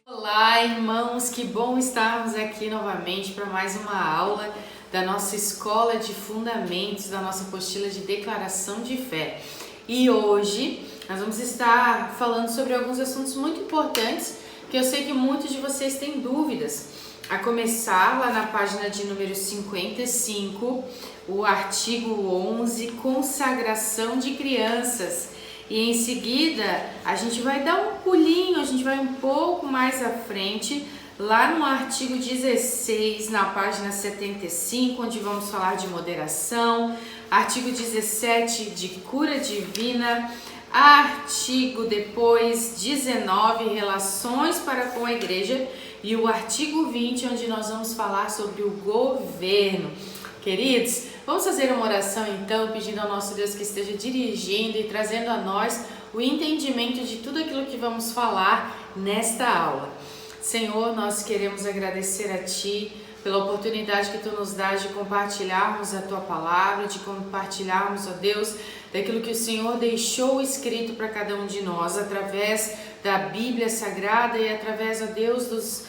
Olá, irmãos, que bom estarmos aqui novamente para mais uma aula da nossa Escola de Fundamentos, da nossa apostila de declaração de fé. E hoje nós vamos estar falando sobre alguns assuntos muito importantes que eu sei que muitos de vocês têm dúvidas. A começar lá na página de número 55, o artigo 11, consagração de crianças. E em seguida a gente vai dar um pulinho, a gente vai um pouco mais à frente, lá no artigo 16, na página 75, onde vamos falar de moderação, artigo 17 de cura divina, artigo depois 19, relações para com a igreja, e o artigo 20, onde nós vamos falar sobre o governo. Queridos, vamos fazer uma oração então, pedindo ao nosso Deus que esteja dirigindo e trazendo a nós o entendimento de tudo aquilo que vamos falar nesta aula. Senhor, nós queremos agradecer a Ti pela oportunidade que Tu nos dás de compartilharmos a Tua palavra, de compartilharmos, ó Deus, daquilo que o Senhor deixou escrito para cada um de nós, através da Bíblia Sagrada e através, ó Deus,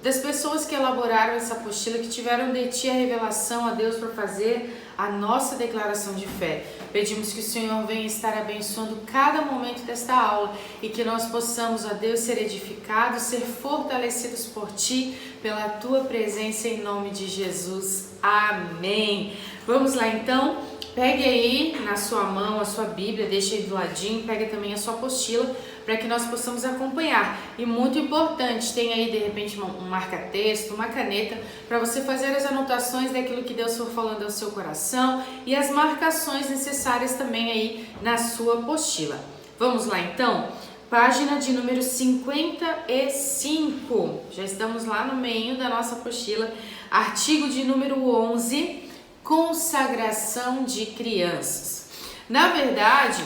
das pessoas que elaboraram essa apostila, que tiveram de Ti a revelação, a Deus, para fazer a nossa declaração de fé. Pedimos que o Senhor venha estar abençoando cada momento desta aula e que nós possamos, ó Deus, ser edificados, ser fortalecidos por Ti, pela Tua presença, em nome de Jesus. Amém. Vamos lá então. Pegue aí na sua mão a sua Bíblia, deixe aí do ladinho, pegue também a sua apostila para que nós possamos acompanhar. E muito importante, tem aí de repente um marca-texto, uma caneta, para você fazer as anotações daquilo que Deus for falando ao seu coração e as marcações necessárias também aí na sua apostila. Vamos lá então? Página de número 55, já estamos lá no meio da nossa apostila, artigo de número 11, consagração de crianças. Na verdade,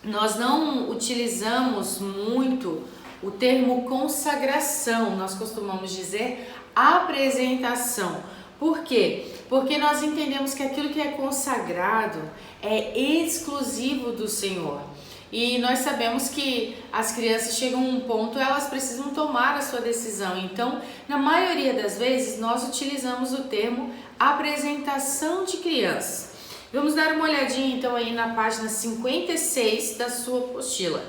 nós não utilizamos muito o termo consagração, nós costumamos dizer apresentação. Por quê? Porque nós entendemos que aquilo que é consagrado é exclusivo do Senhor. E nós sabemos que as crianças chegam a um ponto, elas precisam tomar a sua decisão. Então, na maioria das vezes, nós utilizamos o termo apresentação de crianças. Vamos dar uma olhadinha então aí na página 56 da sua apostila.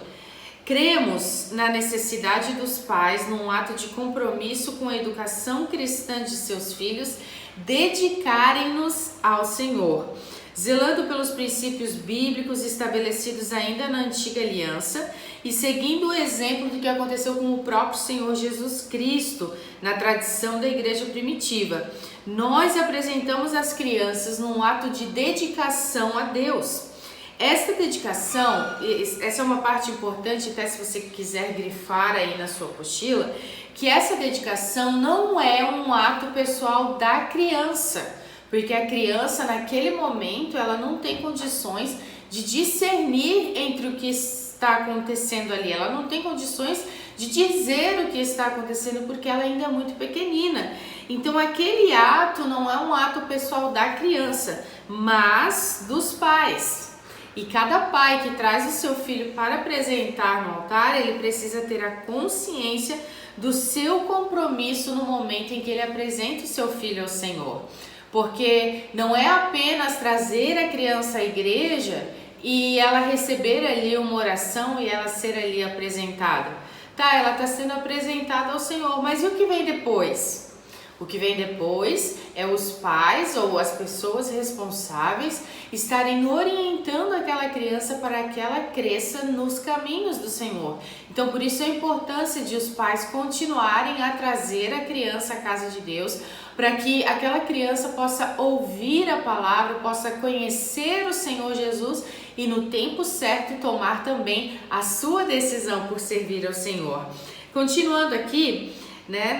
Cremos na necessidade dos pais, num ato de compromisso com a educação cristã de seus filhos, dedicarem-nos ao Senhor, zelando pelos princípios bíblicos estabelecidos ainda na antiga aliança e seguindo o exemplo do que aconteceu com o próprio Senhor Jesus Cristo na tradição da igreja primitiva. Nós apresentamos as crianças num ato de dedicação a Deus. Esta dedicação, essa é uma parte importante, até se você quiser grifar aí na sua apostila, que essa dedicação não é um ato pessoal da criança, porque a criança naquele momento ela não tem condições de discernir entre o que está acontecendo ali, ela não tem condições de dizer o que está acontecendo porque ela ainda é muito pequenina. Então aquele ato não é um ato pessoal da criança, mas dos pais. E cada pai que traz o seu filho para apresentar no altar, ele precisa ter a consciência do seu compromisso no momento em que ele apresenta o seu filho ao Senhor. Porque não é apenas trazer a criança à igreja e ela receber ali uma oração e ela ser ali apresentada. Tá, ela está sendo apresentada ao Senhor, mas e o que vem depois? O que vem depois é os pais ou as pessoas responsáveis estarem orientando aquela criança para que ela cresça nos caminhos do Senhor. Então, por isso a importância de os pais continuarem a trazer a criança à casa de Deus, para que aquela criança possa ouvir a palavra, possa conhecer o Senhor Jesus e no tempo certo tomar também a sua decisão por servir ao Senhor. Continuando aqui,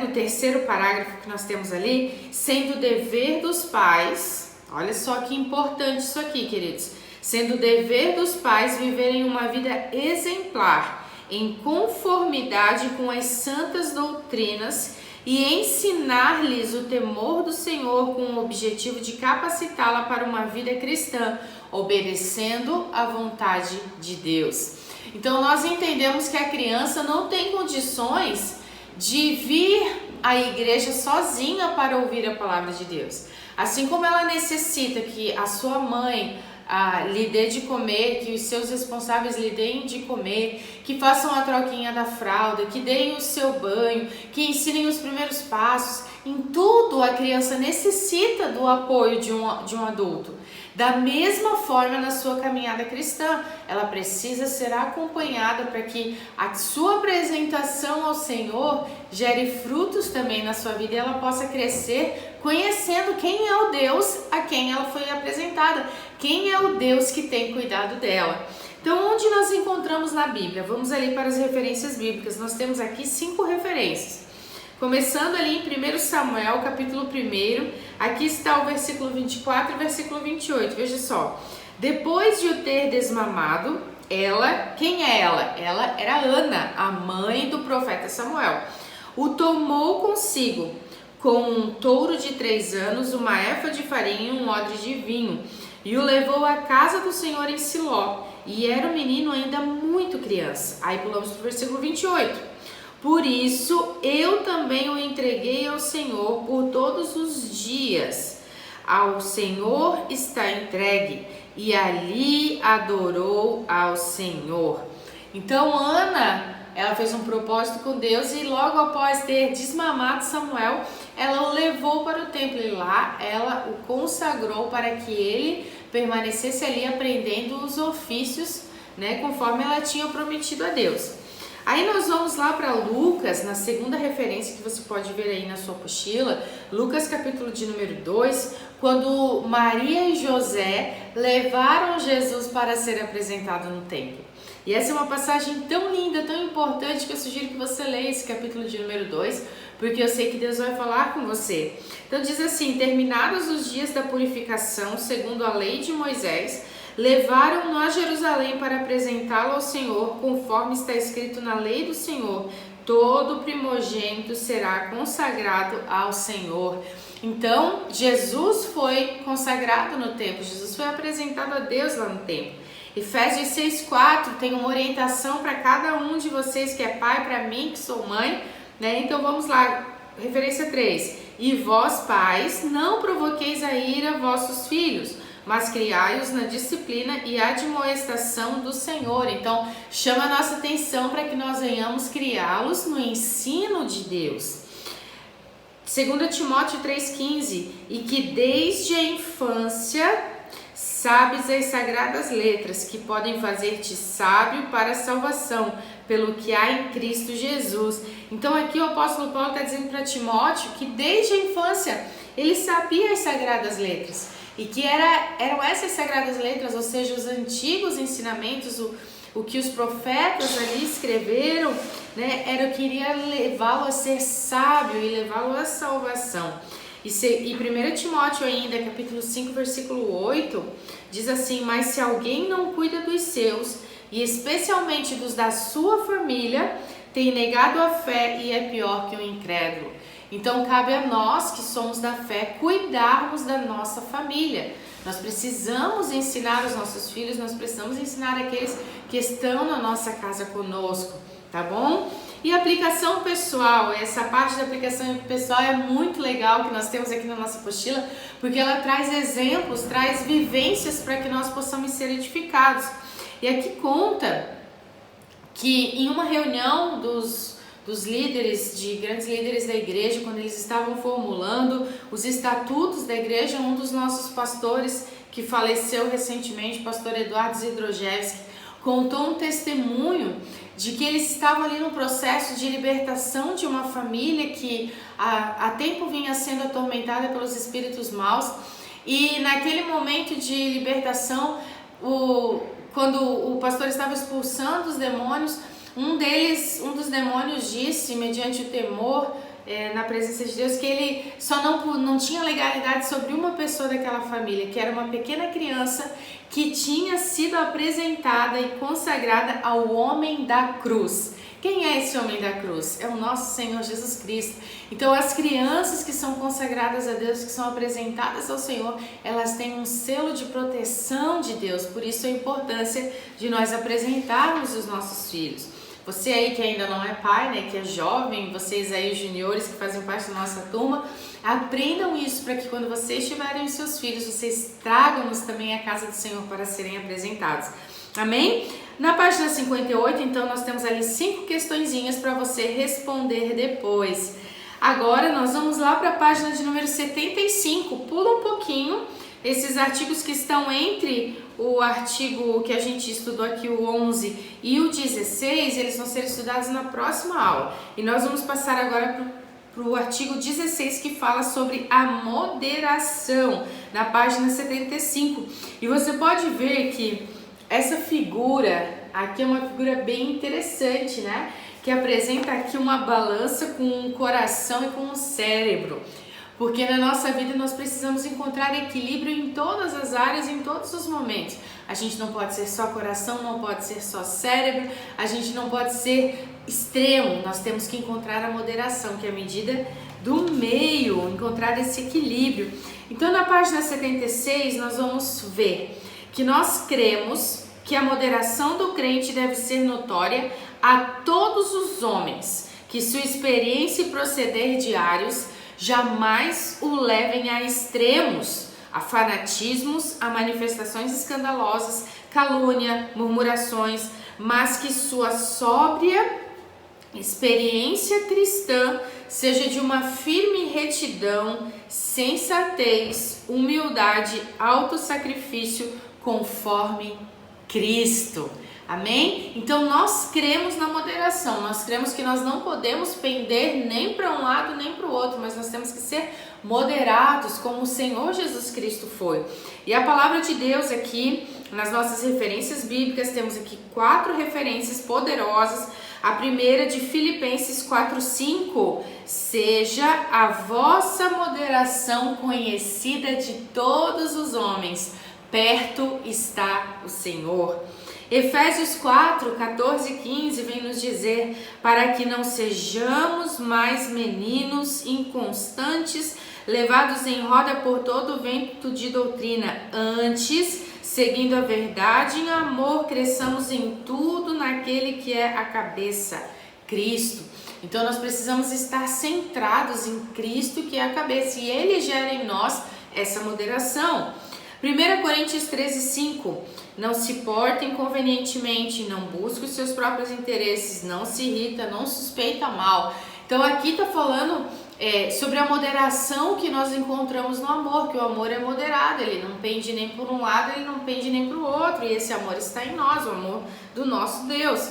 no terceiro parágrafo que nós temos ali, sendo dever dos pais, olha só que importante isso aqui, queridos, sendo dever dos pais viverem uma vida exemplar, em conformidade com as santas doutrinas e ensinar-lhes o temor do Senhor com o objetivo de capacitá-la para uma vida cristã, obedecendo à vontade de Deus. Então nós entendemos que a criança não tem condições de vir à igreja sozinha para ouvir a palavra de Deus. Assim como ela necessita que a sua mãe lhe dê de comer, que os seus responsáveis lhe deem de comer, que façam a troquinha da fralda, que deem o seu banho, que ensinem os primeiros passos. Em tudo a criança necessita do apoio de um adulto. Da mesma forma, na sua caminhada cristã, ela precisa ser acompanhada para que a sua apresentação ao Senhor gere frutos também na sua vida e ela possa crescer conhecendo quem é o Deus a quem ela foi apresentada, quem é o Deus que tem cuidado dela. Então, onde nós encontramos na Bíblia? Vamos ali para as referências bíblicas. Nós temos aqui 5 referências. Começando ali em 1 Samuel, capítulo 1, aqui está o versículo 24 e o versículo 28, veja só. Depois de o ter desmamado, quem é ela? Ela era Ana, a mãe do profeta Samuel. O tomou consigo, com um touro de 3 anos, uma éfa de farinha e um odre de vinho, e o levou à casa do Senhor em Siló, e era um menino ainda muito criança. Aí pulamos para o versículo 28. Por isso, eu também o entreguei ao Senhor por todos os dias. Ao Senhor está entregue, e ali adorou ao Senhor. Então, Ana, ela fez um propósito com Deus e logo após ter desmamado Samuel, ela o levou para o templo e lá ela o consagrou para que ele permanecesse ali aprendendo os ofícios, conforme ela tinha prometido a Deus. Aí nós vamos lá para Lucas, na segunda referência que você pode ver aí na sua apostila, Lucas capítulo de número 2, quando Maria e José levaram Jesus para ser apresentado no templo. E essa é uma passagem tão linda, tão importante, que eu sugiro que você leia esse capítulo de número 2, porque eu sei que Deus vai falar com você. Então diz assim: terminados os dias da purificação, segundo a lei de Moisés, levaram-no a Jerusalém para apresentá-lo ao Senhor, conforme está escrito na lei do Senhor: todo primogênito será consagrado ao Senhor. Então, Jesus foi consagrado no templo, Jesus foi apresentado a Deus lá no templo. Efésios 6,4 tem uma orientação para cada um de vocês que é pai, para mim que sou mãe, Então vamos lá, referência 3. E vós, pais, não provoqueis a ira vossos filhos, mas criai-os na disciplina e admoestação do Senhor. Então, chama a nossa atenção para que nós venhamos criá-los no ensino de Deus. 2 Timóteo 3,15, e que desde a infância sabes as sagradas letras, que podem fazer-te sábio para a salvação, pelo que há em Cristo Jesus. Então aqui o apóstolo Paulo está dizendo para Timóteo que desde a infância ele sabia as sagradas letras. E que eram essas sagradas letras, ou seja, os antigos ensinamentos, o que os profetas ali escreveram, era o que iria levá-lo a ser sábio e levá-lo à salvação. E 1 Timóteo ainda, capítulo 5, versículo 8, diz assim: mas se alguém não cuida dos seus, e especialmente dos da sua família, tem negado a fé e é pior que um incrédulo. Então cabe a nós que somos da fé cuidarmos da nossa família. Nós precisamos ensinar os nossos filhos, nós precisamos ensinar aqueles que estão na nossa casa conosco, tá bom? E aplicação pessoal, essa parte da aplicação pessoal é muito legal que nós temos aqui na nossa apostila, porque ela traz exemplos, traz vivências para que nós possamos ser edificados. E aqui conta que em uma reunião dos líderes, de grandes líderes da igreja, quando eles estavam formulando os estatutos da igreja, um dos nossos pastores que faleceu recentemente, o pastor Eduardo Zidrojewski, contou um testemunho de que eles estavam ali no processo de libertação de uma família que há tempo vinha sendo atormentada pelos espíritos maus, e naquele momento de libertação, quando o pastor estava expulsando os demônios, um dos demônios disse, mediante o temor na presença de Deus, que ele só não tinha legalidade sobre uma pessoa daquela família, que era uma pequena criança que tinha sido apresentada e consagrada ao homem da cruz, Quem é esse homem da cruz? É o nosso Senhor Jesus Cristo. Então as crianças que são consagradas a Deus, que são apresentadas ao Senhor, elas têm um selo de proteção de Deus. Por isso a importância de nós apresentarmos os nossos filhos. Você aí que ainda não é pai, né, que é jovem, vocês aí os juniores que fazem parte da nossa turma, aprendam isso para que quando vocês tiverem os seus filhos, vocês tragam-nos também à casa do Senhor para serem apresentados. Amém? Na página 58, então, nós temos ali 5 questõezinhas para você responder depois. Agora, nós vamos lá para a página de número 75. Pula um pouquinho esses artigos que estão entre o artigo que a gente estudou aqui, o 11 e o 16, eles vão ser estudados na próxima aula. E nós vamos passar agora para o artigo 16, que fala sobre a moderação, na página 75. E você pode ver que essa figura aqui é uma figura bem interessante, né? Que apresenta aqui uma balança com um coração e com um cérebro. Porque na nossa vida nós precisamos encontrar equilíbrio em todas as áreas, em todos os momentos. A gente não pode ser só coração, não pode ser só cérebro, a gente não pode ser extremo. Nós temos que encontrar a moderação, que é a medida do meio, encontrar esse equilíbrio. Então na página 76 nós vamos ver que nós cremos que a moderação do crente deve ser notória a todos os homens, que sua experiência e proceder diários jamais o levem a extremos, a fanatismos, a manifestações escandalosas, calúnia, murmurações, mas que sua sóbria experiência cristã seja de uma firme retidão, sensatez, humildade, autossacrifício, conforme Cristo. Amém? Então nós cremos na moderação, nós cremos que nós não podemos pender nem para um lado nem para o outro, mas nós temos que ser moderados como o Senhor Jesus Cristo foi. E a palavra de Deus aqui, nas nossas referências bíblicas, temos aqui 4 referências poderosas. A primeira de Filipenses 4:5, seja a vossa moderação conhecida de todos os homens, perto está o Senhor. Efésios 4:14-15 vem nos dizer para que não sejamos mais meninos inconstantes, levados em roda por todo o vento de doutrina, antes, seguindo a verdade em amor, cresçamos em tudo naquele que é a cabeça, Cristo. Então nós precisamos estar centrados em Cristo, que é a cabeça, e Ele gera em nós essa moderação. 1 Coríntios 13:5, não se porta inconvenientemente, não busca os seus próprios interesses, não se irrita, não suspeita mal. Então aqui está falando sobre a moderação que nós encontramos no amor, que o amor é moderado, ele não pende nem por um lado, ele não pende nem para o outro, e esse amor está em nós, o amor do nosso Deus.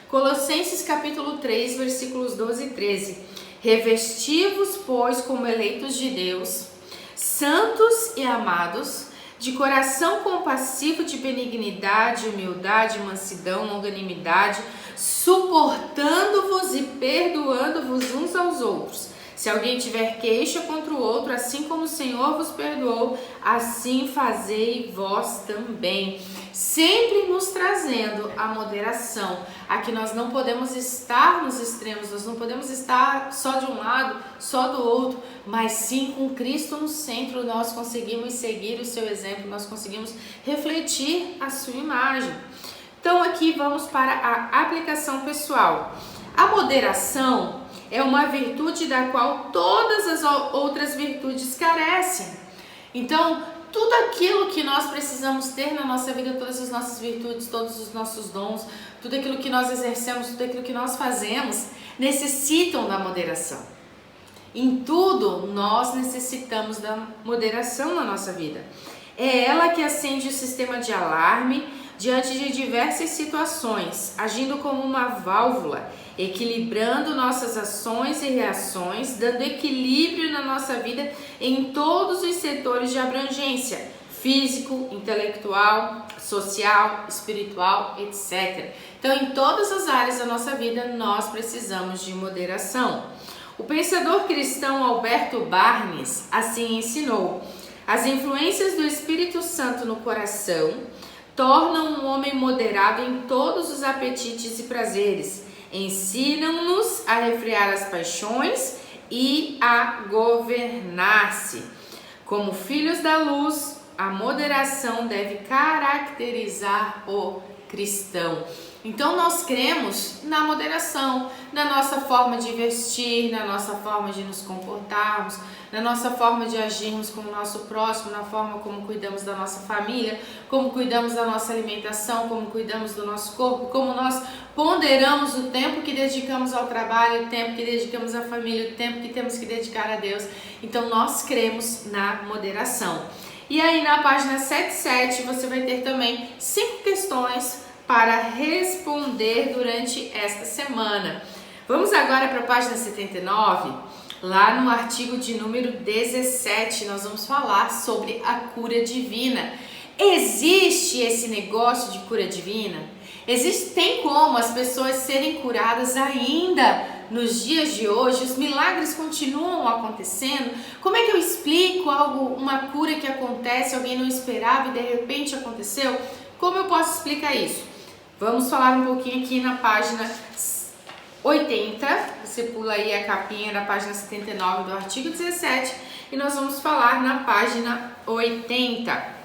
Colossenses capítulo 3, versículos 12 e 13, revesti-vos, pois, como eleitos de Deus, santos e amados, de coração compassivo, de benignidade, humildade, mansidão, longanimidade, suportando-vos e perdoando-vos uns aos outros. Se alguém tiver queixa contra o outro, assim como o Senhor vos perdoou, assim fazei vós também. Sempre nos trazendo a moderação, a que nós não podemos estar nos extremos, nós não podemos estar só de um lado, só do outro, mas sim com Cristo no centro, nós conseguimos seguir o seu exemplo, nós conseguimos refletir a sua imagem. Então aqui vamos para a aplicação pessoal. A moderação é uma virtude da qual todas as outras virtudes carecem. Então, tudo aquilo que nós precisamos ter na nossa vida, todas as nossas virtudes, todos os nossos dons, tudo aquilo que nós exercemos, tudo aquilo que nós fazemos, necessitam da moderação. Em tudo, nós necessitamos da moderação na nossa vida. É ela que acende o sistema de alarme diante de diversas situações, agindo como uma válvula, equilibrando nossas ações e reações, dando equilíbrio na nossa vida em todos os setores de abrangência, físico, intelectual, social, espiritual, etc. Então, em todas as áreas da nossa vida, nós precisamos de moderação. O pensador cristão Alberto Barnes assim ensinou: as influências do Espírito Santo no coração tornam um homem moderado em todos os apetites e prazeres, Ensinam-nos a refrear as paixões e a governar-se. Como filhos da luz, a moderação deve caracterizar o cristão. Então nós cremos na moderação, na nossa forma de vestir, na nossa forma de nos comportarmos, na nossa forma de agirmos com o nosso próximo, na forma como cuidamos da nossa família, como cuidamos da nossa alimentação, como cuidamos do nosso corpo, como nós ponderamos o tempo que dedicamos ao trabalho, o tempo que dedicamos à família, o tempo que temos que dedicar a Deus. Então nós cremos na moderação. E aí na página 77 você vai ter também 5 questões para responder durante esta semana. Vamos agora para a página 79, lá no artigo de número 17, nós vamos falar sobre a cura divina. Existe esse negócio de cura divina? Tem como as pessoas serem curadas ainda nos dias de hoje? Os milagres continuam acontecendo? Como é que eu explico uma cura que acontece, alguém não esperava e de repente aconteceu? Como eu posso explicar isso? Vamos falar um pouquinho aqui na página 80, você pula aí a capinha da página 79 do artigo 17 e nós vamos falar na página 80.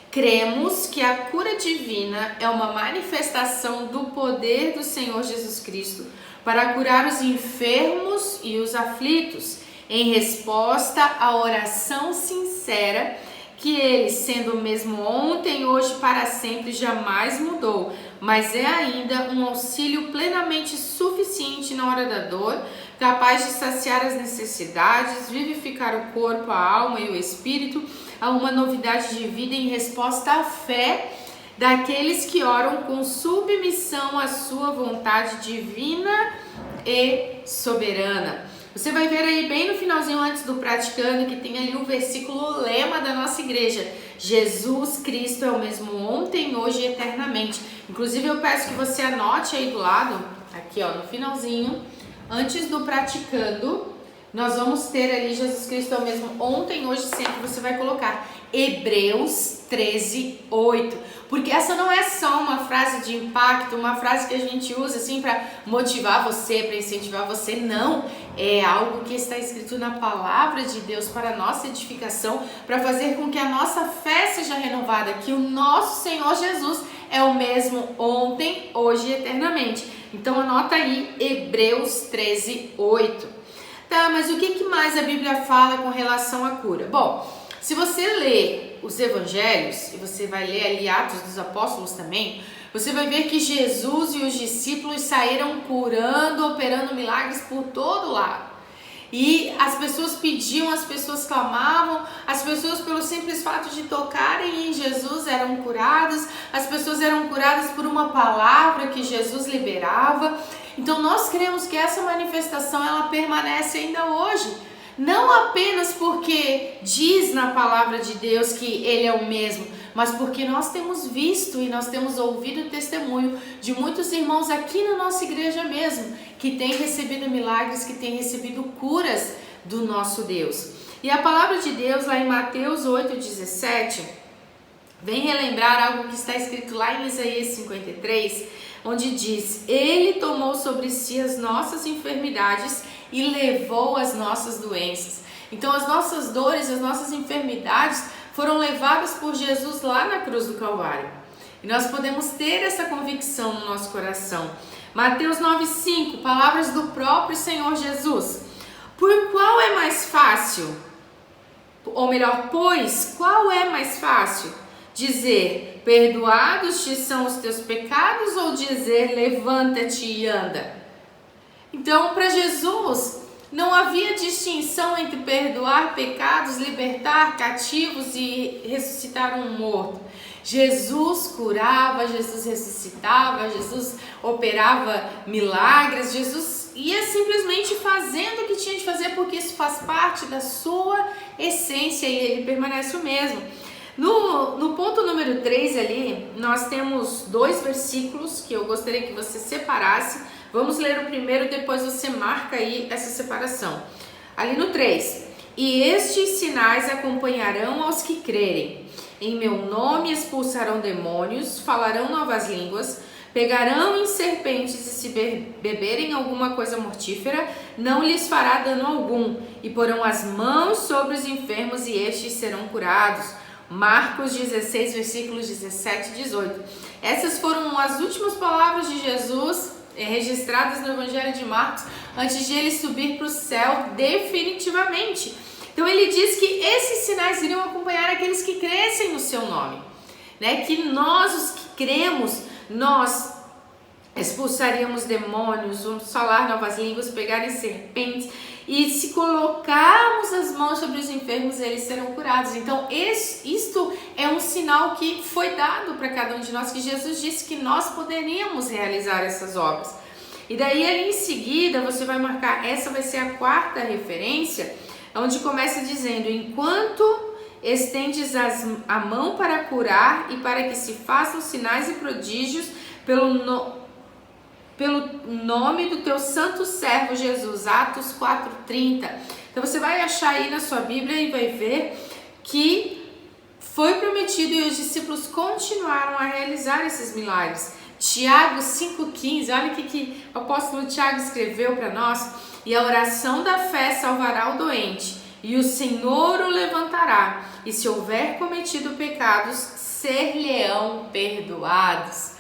Cremos que a cura divina é uma manifestação do poder do Senhor Jesus Cristo para curar os enfermos e os aflitos, em resposta à oração sincera que Ele, sendo o mesmo ontem, hoje, para sempre, jamais mudou, mas é ainda um auxílio plenamente suficiente na hora da dor, capaz de saciar as necessidades, vivificar o corpo, a alma e o espírito, a uma novidade de vida em resposta à fé daqueles que oram com submissão à sua vontade divina e soberana. Você vai ver aí bem no finalzinho, antes do praticando, que tem ali o versículo lema da nossa igreja: Jesus Cristo é o mesmo ontem, hoje e eternamente. Inclusive eu peço que você anote aí do lado, aqui ó, no finalzinho, antes do praticando, nós vamos ter ali Jesus Cristo é o mesmo ontem, hoje e sempre. Você vai colocar Hebreus 13:8, porque essa não é só uma frase de impacto, uma frase que a gente usa assim para motivar você, para incentivar você. Não, é algo que está escrito na palavra de Deus para a nossa edificação, para fazer com que a nossa fé seja renovada, que o nosso Senhor Jesus é o mesmo ontem, hoje e eternamente. Então anota aí Hebreus 13:8. Tá, mas o que mais a Bíblia fala com relação à cura? Bom, se você ler os evangelhos, e você vai ler ali Atos dos Apóstolos também, você vai ver que Jesus e os discípulos saíram curando, operando milagres por todo lado. E as pessoas pediam, as pessoas clamavam, as pessoas pelo simples fato de tocarem em Jesus eram curadas, as pessoas eram curadas por uma palavra que Jesus liberava. Então nós cremos que essa manifestação ela permanece ainda hoje. Não apenas porque diz na palavra de Deus que Ele é o mesmo, mas porque nós temos visto e nós temos ouvido o testemunho de muitos irmãos aqui na nossa igreja mesmo, que têm recebido milagres, que têm recebido curas do nosso Deus. E a palavra de Deus lá em Mateus 8:17 vem relembrar algo que está escrito lá em Isaías 53, onde diz: Ele tomou sobre si as nossas enfermidades e levou as nossas doenças. Então as nossas dores, as nossas enfermidades foram levadas por Jesus lá na cruz do Calvário. E nós podemos ter essa convicção no nosso coração. Mateus 9:5, palavras do próprio Senhor Jesus. Por qual é mais fácil? Ou melhor, pois, qual é mais fácil? Dizer, perdoados te são os teus pecados, ou dizer, levanta-te e anda? Então, para Jesus, não havia distinção entre perdoar pecados, libertar cativos e ressuscitar um morto. Jesus curava, Jesus ressuscitava, Jesus operava milagres, Jesus ia simplesmente fazendo o que tinha de fazer, porque isso faz parte da sua essência e ele permanece o mesmo. No ponto número 3 ali, nós temos 2 versículos que eu gostaria que você separasse. Vamos ler o primeiro, depois você marca aí essa separação. Ali no 3. E estes sinais acompanharão aos que crerem. Em meu nome expulsarão demônios, falarão novas línguas, Pegarão em serpentes e se beberem alguma coisa mortífera, não lhes fará dano algum, e porão as mãos sobre os enfermos e estes serão curados. Marcos 16, versículos 17 e 18. Essas foram as últimas palavras de Jesus registradas no Evangelho de Marcos antes de ele subir para o céu definitivamente. Então ele diz que esses sinais iriam acompanhar aqueles que crescem no seu nome, né? Que nós, os que cremos, nós expulsaríamos demônios, vamos falar novas línguas, pegarem serpentes, e se colocarmos as mãos sobre os enfermos, eles serão curados. Então isto é um sinal que foi dado para cada um de nós, que Jesus disse que nós poderíamos realizar essas obras. E daí ali em seguida você vai marcar, essa vai ser a quarta referência, onde começa dizendo: enquanto estendes a mão para curar e para que se façam sinais e prodígios pelo nome do teu santo servo Jesus. Atos 4:30. Então você vai achar aí na sua Bíblia e vai ver que foi prometido e os discípulos continuaram a realizar esses milagres. Tiago 5,15, olha o que o apóstolo Tiago escreveu para nós: e a oração da fé salvará o doente, e o Senhor o levantará, e se houver cometido pecados, ser-lhe-ão perdoados.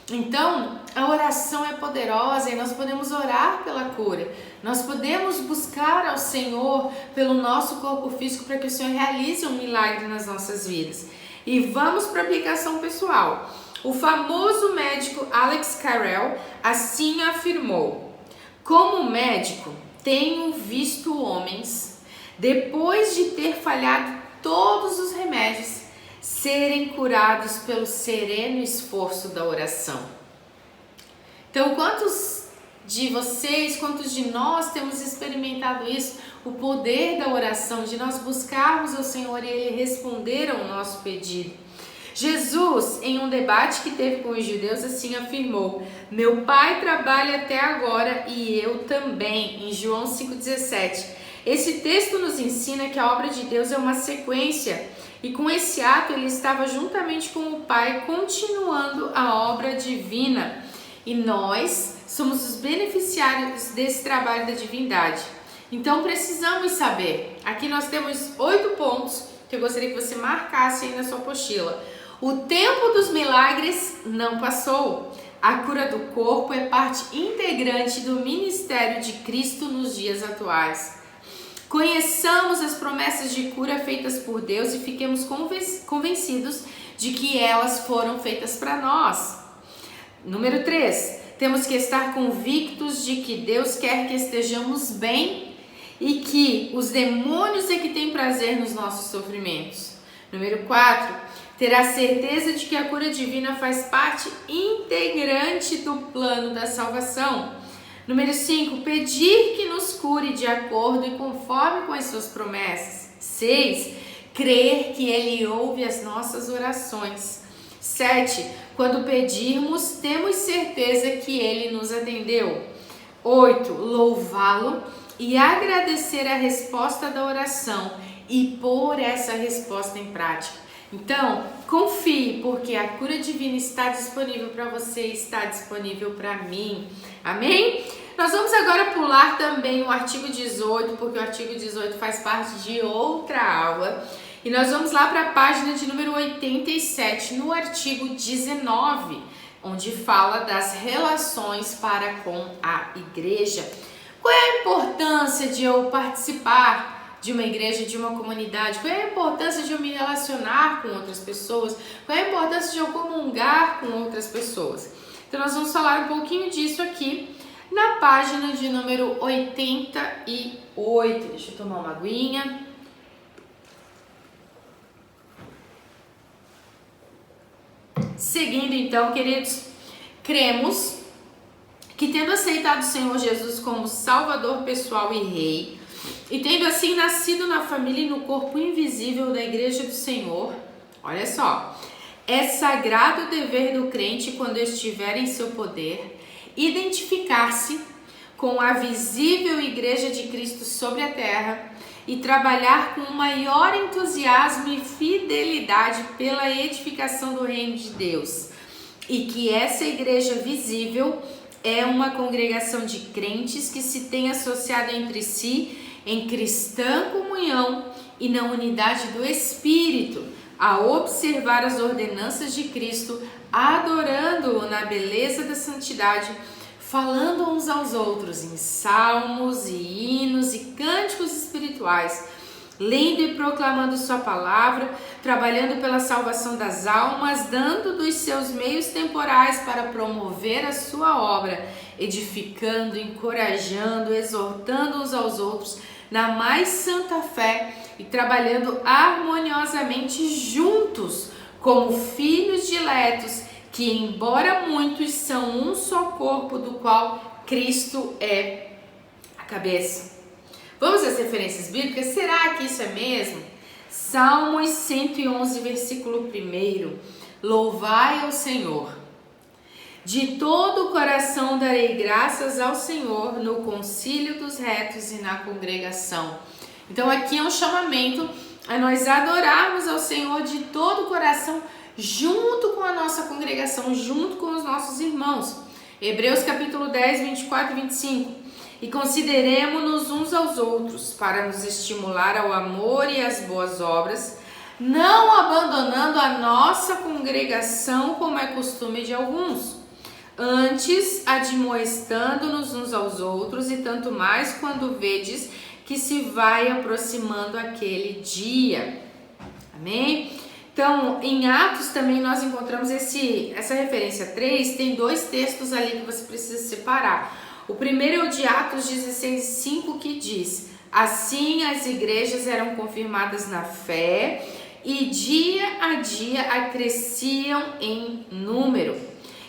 Então, a oração é poderosa e nós podemos orar pela cura. Nós podemos buscar ao Senhor pelo nosso corpo físico para que o Senhor realize um milagre nas nossas vidas. E vamos para a aplicação pessoal. O famoso médico Alex Carrel assim afirmou: como médico, tenho visto homens, depois de ter falhado todos os remédios, serem curados pelo sereno esforço da oração. Então, quantos de vocês, quantos de nós temos experimentado isso? O poder da oração, de nós buscarmos ao Senhor e Ele responder ao nosso pedido. Jesus, em um debate que teve com os judeus, assim afirmou: meu Pai trabalha até agora e eu também, em João 5,17. Esse texto nos ensina que a obra de Deus é uma sequência, e com esse ato ele estava juntamente com o Pai continuando a obra divina, e nós somos os beneficiários desse trabalho da divindade. Então precisamos saber, aqui nós temos 8 pontos que eu gostaria que você marcasse aí na sua apostila. O tempo dos milagres não passou. A cura do corpo é parte integrante do ministério de Cristo nos dias atuais. Conheçamos as promessas de cura feitas por Deus e fiquemos convencidos de que elas foram feitas para nós. Número 3, temos que estar convictos de que Deus quer que estejamos bem e que os demônios é que têm prazer nos nossos sofrimentos. Número 4, ter a certeza de que a cura divina faz parte integrante do plano da salvação. Número 5, pedir que nos cure de acordo e conforme com as suas promessas. 6, crer que Ele ouve as nossas orações. 7, quando pedirmos, temos certeza que Ele nos atendeu. 8, louvá-lo e agradecer a resposta da oração e pôr essa resposta em prática. Então, confie, porque a cura divina está disponível para você, está disponível para mim. Amém? Nós vamos agora pular também o artigo 18, porque o artigo 18 faz parte de outra aula. E nós vamos lá para a página de número 87, no artigo 19, onde fala das relações para com a igreja. Qual é a importância de eu participar de uma igreja, de uma comunidade? Qual é a importância de eu me relacionar com outras pessoas? Qual é a importância de eu comungar com outras pessoas? Então nós vamos falar um pouquinho disso aqui na página de número 88. Deixa eu tomar uma aguinha. Seguindo então, queridos, cremos que tendo aceitado o Senhor Jesus como Salvador pessoal e Rei, e tendo assim nascido na família e no corpo invisível da Igreja do Senhor, olha só, é sagrado o dever do crente, quando estiver em seu poder, identificar-se com a visível Igreja de Cristo sobre a terra e trabalhar com o maior entusiasmo e fidelidade pela edificação do reino de Deus. e que essa igreja visível é uma congregação de crentes que se tem associado entre si em cristã comunhão e na unidade do Espírito, a observar as ordenanças de Cristo, adorando-o na beleza da santidade, falando uns aos outros em salmos e hinos e cânticos espirituais, lendo e proclamando sua palavra, trabalhando pela salvação das almas, dando dos seus meios temporais para promover a sua obra, edificando, encorajando, exortando uns aos outros na mais santa fé e trabalhando harmoniosamente juntos como filhos diletos, que embora muitos são um só corpo, do qual Cristo é a cabeça. Vamos às referências bíblicas? Será que isso é mesmo? Salmos 111, versículo 1. Louvai ao Senhor. De todo o coração darei graças ao Senhor no concílio dos retos e na congregação. Então aqui é um chamamento a nós adorarmos ao Senhor de todo o coração, junto com a nossa congregação, junto com os nossos irmãos. Hebreus capítulo 10, 24 e 25. E consideremo-nos uns aos outros para nos estimular ao amor e às boas obras, não abandonando a nossa congregação como é costume de alguns, antes admoestando-nos uns aos outros, e tanto mais quando vedes que se vai aproximando aquele dia. Amém? Então, em Atos também nós encontramos essa referência 3, tem 2 textos ali que você precisa separar. O primeiro é o de Atos 16:5, que diz: assim as igrejas eram confirmadas na fé e dia a dia acresciam em número.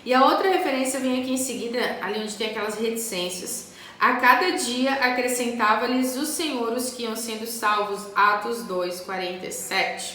E a outra referência vem aqui em seguida, ali onde tem aquelas reticências. A cada dia acrescentava-lhes o Senhor os que iam sendo salvos. Atos 2:47.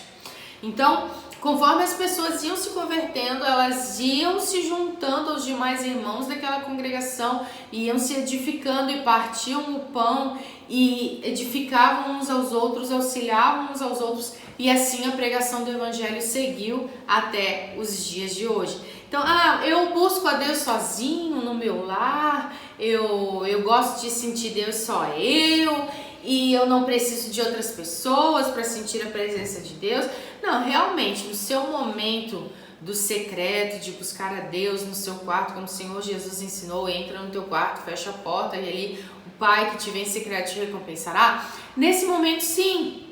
Então, conforme as pessoas iam se convertendo, elas iam se juntando aos demais irmãos daquela congregação, iam se edificando e partiam o pão e edificavam uns aos outros, auxiliavam uns aos outros, e assim a pregação do evangelho seguiu até os dias de hoje. Então, eu busco a Deus sozinho no meu lar, eu gosto de sentir Deus só eu, e eu não preciso de outras pessoas para sentir a presença de Deus. Não, realmente, no seu momento do secreto, de buscar a Deus no seu quarto, como o Senhor Jesus ensinou, entra no teu quarto, fecha a porta e ali o Pai que te vê em secreto te recompensará. Nesse momento, sim,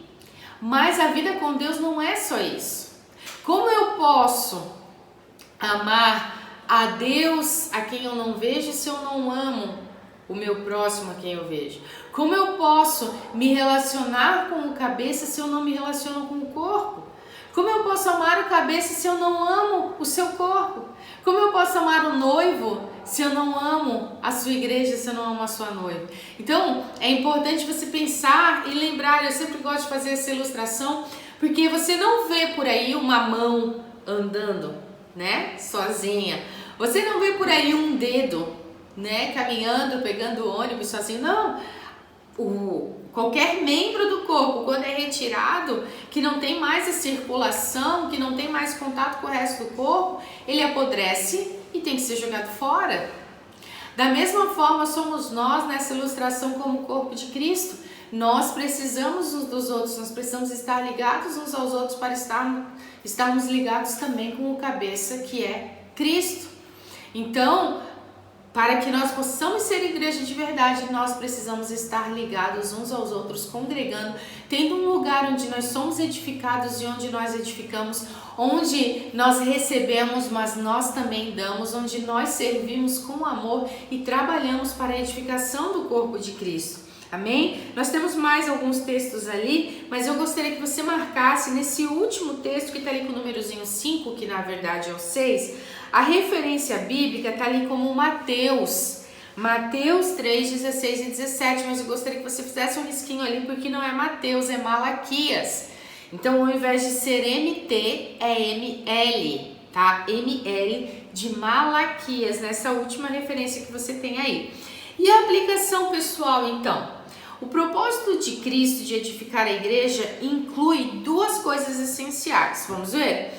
mas a vida com Deus não é só isso. Como eu posso amar a Deus a quem eu não vejo se eu não amo o meu próximo a quem eu vejo? Como eu posso me relacionar com o cabeça se eu não me relaciono com o corpo? Como eu posso amar o cabeça se eu não amo o seu corpo? Como eu posso amar o noivo se eu não amo a sua igreja, se eu não amo a sua noiva? Então, é importante você pensar e lembrar, eu sempre gosto de fazer essa ilustração, porque você não vê por aí uma mão andando, né, sozinha. Você não vê por aí um dedo, né, caminhando, pegando ônibus sozinho, não. Qualquer membro do corpo, quando é retirado, que não tem mais a circulação, que não tem mais contato com o resto do corpo, ele apodrece e tem que ser jogado fora. Da mesma forma somos nós nessa ilustração como o corpo de Cristo. Nós precisamos uns dos outros, nós precisamos estar ligados uns aos outros para estarmos ligados também com o cabeça, que é Cristo. Então, para que nós possamos ser igreja de verdade, nós precisamos estar ligados uns aos outros, congregando, tendo um lugar onde nós somos edificados e onde nós edificamos, onde nós recebemos, mas nós também damos, onde nós servimos com amor e trabalhamos para a edificação do corpo de Cristo. Amém? Nós temos mais alguns textos ali, mas eu gostaria que você marcasse nesse último texto que está ali com o númerozinho 5, que na verdade é o 6, a referência bíblica está ali como Mateus 3, 16 e 17, mas eu gostaria que você fizesse um risquinho ali, porque não é Mateus, é Malaquias. Então, ao invés de ser MT, é ML, tá? ML de Malaquias, nessa última referência que você tem aí. E a aplicação pessoal, então? O propósito de Cristo de edificar a igreja inclui 2 coisas essenciais. Vamos ver?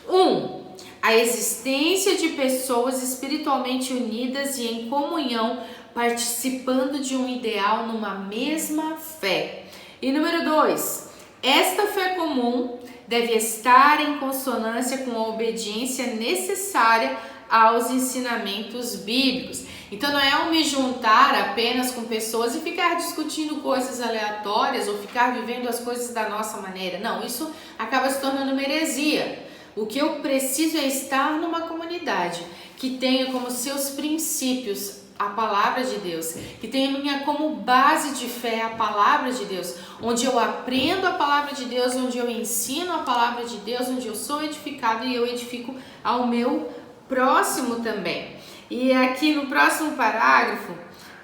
1. a existência de pessoas espiritualmente unidas e em comunhão, participando de um ideal numa mesma fé. E número 2, esta fé comum deve estar em consonância com a obediência necessária aos ensinamentos bíblicos. Então não é me juntar apenas com pessoas e ficar discutindo coisas aleatórias ou ficar vivendo as coisas da nossa maneira. Não, isso acaba se tornando uma heresia. O que eu preciso é estar numa comunidade que tenha como seus princípios a palavra de Deus, que tenha como base de fé a palavra de Deus, onde eu aprendo a palavra de Deus, onde eu ensino a palavra de Deus, onde eu sou edificado e eu edifico ao meu próximo também. E aqui no próximo parágrafo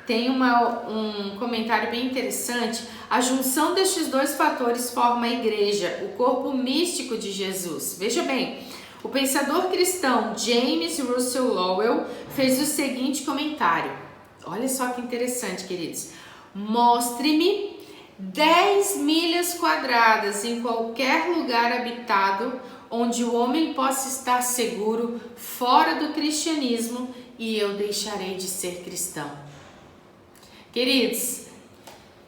tem um comentário bem interessante. A junção destes dois fatores forma a igreja, o corpo místico de Jesus. Veja bem, o pensador cristão James Russell Lowell fez o seguinte comentário. Olha só que interessante, queridos. Mostre-me 10 milhas quadradas em qualquer lugar habitado onde o homem possa estar seguro fora do cristianismo e eu deixarei de ser cristão. Queridos,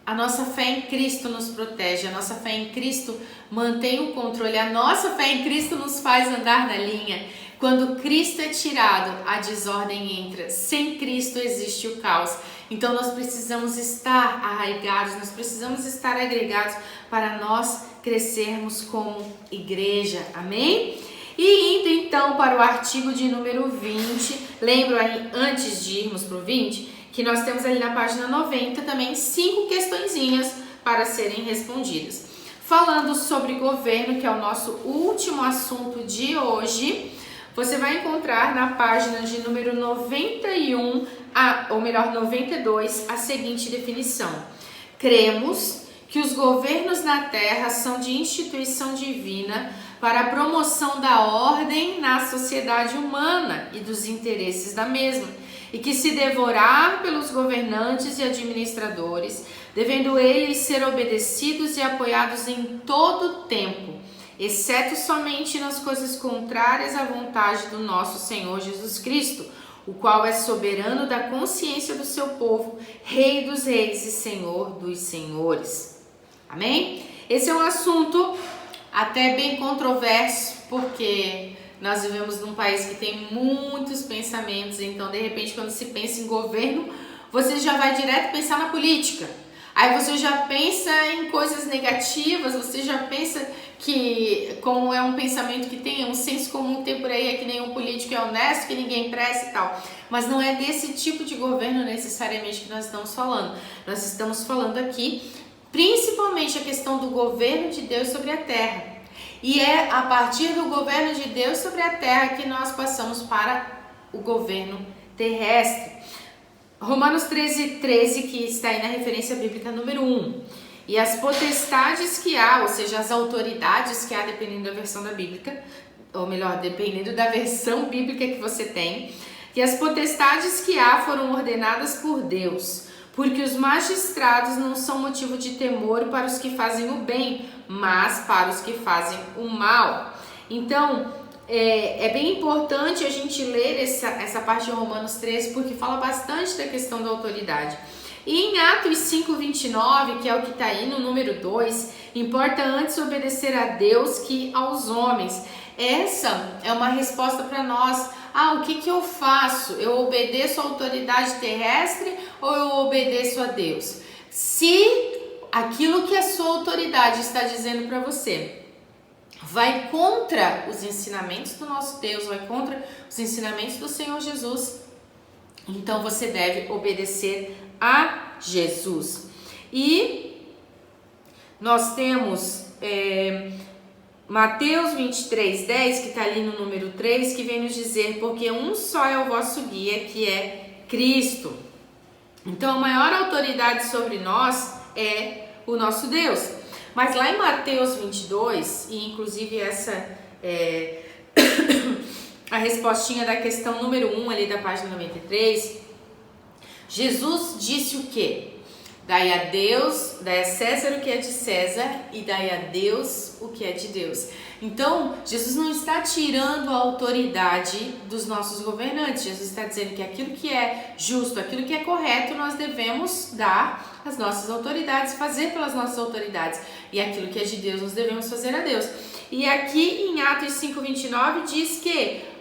a nossa fé em Cristo nos protege, a nossa fé em Cristo mantém o controle, a nossa fé em Cristo nos faz andar na linha. Quando Cristo é tirado, a desordem entra. Sem Cristo existe o caos. Então nós precisamos estar arraigados, nós precisamos estar agregados para nós crescermos como igreja. Amém? E indo então para o artigo de número 20, lembro aí, antes de irmos para o 20, que nós temos ali na página 90 também 5 questõezinhas para serem respondidas. Falando sobre governo, que é o nosso último assunto de hoje, você vai encontrar na página de número 91, ou melhor, 92, a seguinte definição. Cremos que os governos na terra são de instituição divina para a promoção da ordem na sociedade humana e dos interesses da mesma, e que se devorar pelos governantes e administradores, devendo eles ser obedecidos e apoiados em todo o tempo, exceto somente nas coisas contrárias à vontade do nosso Senhor Jesus Cristo, o qual é soberano da consciência do seu povo, Rei dos reis e Senhor dos senhores. Amém? Esse é um assunto até bem controverso, porque nós vivemos num país que tem muitos pensamentos, então de repente quando se pensa em governo, você já vai direto pensar na política. Aí você já pensa em coisas negativas, você já pensa que, como é um pensamento que tem um senso comum, tem por aí, é que nenhum político é honesto, que ninguém presta e tal. Mas não é desse tipo de governo necessariamente que nós estamos falando. Nós estamos falando aqui principalmente a questão do governo de Deus sobre a terra. E é a partir do governo de Deus sobre a terra que nós passamos para o governo terrestre. Romanos 13, que está aí na referência bíblica número 1. E as potestades que há, ou seja, as autoridades que há, dependendo da versão da Bíblia, ou melhor, dependendo da versão bíblica que você tem, e as potestades que há foram ordenadas por Deus, porque os magistrados não são motivo de temor para os que fazem o bem, mas para os que fazem o mal. Então, é bem importante a gente ler essa parte de Romanos 13, porque fala bastante da questão da autoridade. E em Atos 5:29, que é o que está aí no número 2, importa antes obedecer a Deus que aos homens. Essa é uma resposta para nós. O que eu faço? Eu obedeço à autoridade terrestre ou eu obedeço a Deus? Se aquilo que a sua autoridade está dizendo para você vai contra os ensinamentos do nosso Deus, vai contra os ensinamentos do Senhor Jesus, então você deve obedecer a Jesus. E nós temos Mateus 23:10, que está ali no número 3, que vem nos dizer, porque um só é o vosso guia, que é Cristo. Então a maior autoridade sobre nós é o nosso Deus. Mas lá em Mateus 22, e inclusive essa é a respostinha da questão número 1 ali da página 93, Jesus disse o quê? Dai a César o que é de César e dai a Deus o que é de Deus. Então, Jesus não está tirando a autoridade dos nossos governantes. Jesus está dizendo que aquilo que é justo, aquilo que é correto, nós devemos dar às nossas autoridades, fazer pelas nossas autoridades. E aquilo que é de Deus, nós devemos fazer a Deus. E aqui em Atos 5:29 diz que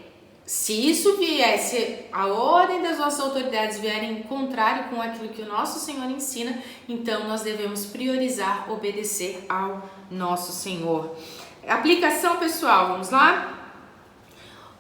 se isso viesse, a ordem das nossas autoridades vierem em contrário com aquilo que o nosso Senhor ensina, então nós devemos priorizar obedecer ao nosso Senhor. Aplicação pessoal, vamos lá?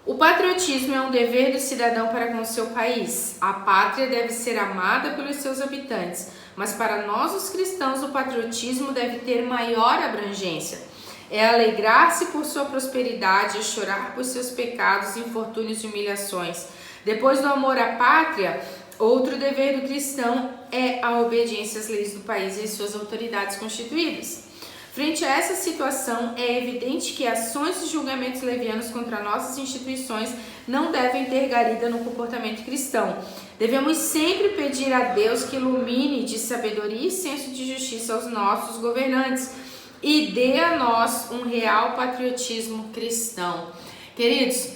O patriotismo é um dever do cidadão para com o seu país. A pátria deve ser amada pelos seus habitantes, mas para nós os cristãos o patriotismo deve ter maior abrangência. É alegrar-se por sua prosperidade e chorar por seus pecados, infortúnios e humilhações. Depois do amor à pátria, outro dever do cristão é a obediência às leis do país e às suas autoridades constituídas. Frente a essa situação, é evidente que ações e julgamentos levianos contra nossas instituições não devem ter guarida no comportamento cristão. Devemos sempre pedir a Deus que ilumine de sabedoria e senso de justiça aos nossos governantes e dê a nós um real patriotismo cristão. Queridos,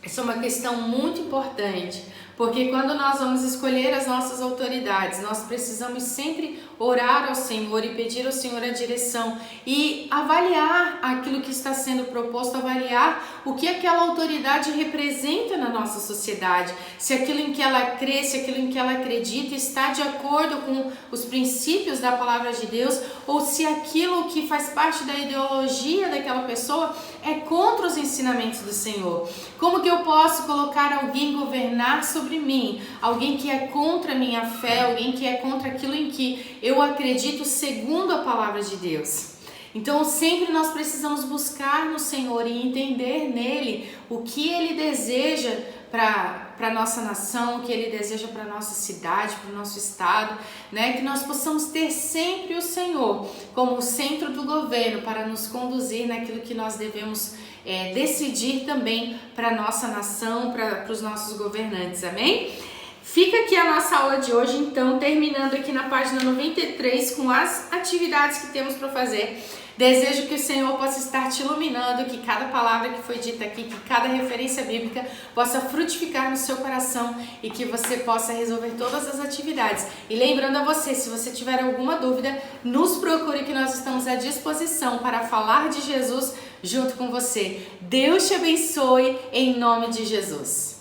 essa é uma questão muito importante, porque quando nós vamos escolher as nossas autoridades, nós precisamos sempre orar ao Senhor e pedir ao Senhor a direção e avaliar aquilo que está sendo proposto, avaliar o que aquela autoridade representa na nossa sociedade, se aquilo em que ela crê, se aquilo em que ela acredita está de acordo com os princípios da palavra de Deus, ou se aquilo que faz parte da ideologia daquela pessoa é contra os ensinamentos do Senhor. Como que eu posso colocar alguém governar sobre mim, alguém que é contra a minha fé, alguém que é contra aquilo em que eu acredito segundo a palavra de Deus? Então sempre nós precisamos buscar no Senhor e entender nele o que ele deseja para a nossa nação, o que ele deseja para a nossa cidade, para o nosso estado, né? Que nós possamos ter sempre o Senhor como o centro do governo para nos conduzir naquilo que nós devemos decidir também para a nossa nação, para os nossos governantes, amém? Fica aqui a nossa aula de hoje, então, terminando aqui na página 93 com as atividades que temos para fazer. Desejo que o Senhor possa estar te iluminando, que cada palavra que foi dita aqui, que cada referência bíblica possa frutificar no seu coração e que você possa resolver todas as atividades. E lembrando a você, se você tiver alguma dúvida, nos procure que nós estamos à disposição para falar de Jesus junto com você. Deus te abençoe em nome de Jesus.